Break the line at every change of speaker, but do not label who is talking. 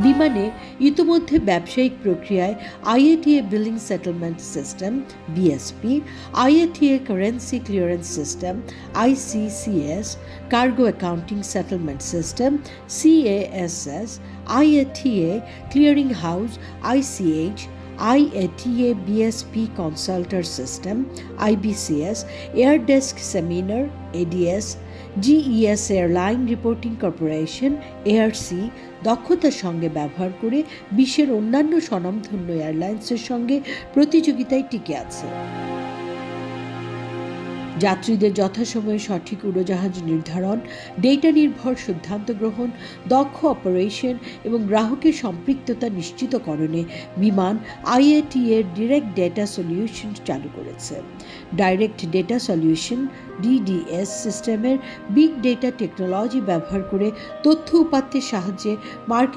বিমানে ইতোমধ্যে ব্যবসায়িক প্রক্রিয়ায় IATA billing settlement system BSP, IATA currency clearance system ICCS, cargo accounting settlement system CASS, IATA clearing house ICH, IATA BSP Consulter System IBCS, Air Desk Seminar ADS, GES Airline Reporting Corporation ARC দক্ষতার সঙ্গে ব্যবহার করে বিশ্বের অন্যান্য স্বনামধন্য এয়ারলাইন্সের সঙ্গে প্রতিযোগিতায় টিকে আছে। যাত্রীদের যথাসময়ে সঠিক উড়োজাহাজ নির্ধারণ, ডেটা নির্ভর সিদ্ধান্ত গ্রহণ, দক্ষ অপারেশন এবং গ্রাহকের সম্পৃক্ততা নিশ্চিতকরণে বিমান আইএটিএর ডিরেক্ট ডেটা সলিউশন চালু করেছে। ডাইরেক্ট ডেটা সলিউশন ডিডিএস সিস্টেমের বিগ ডেটা টেকনোলজি ব্যবহার করে তথ্য উপাত্তের সাহায্যে মার্কেট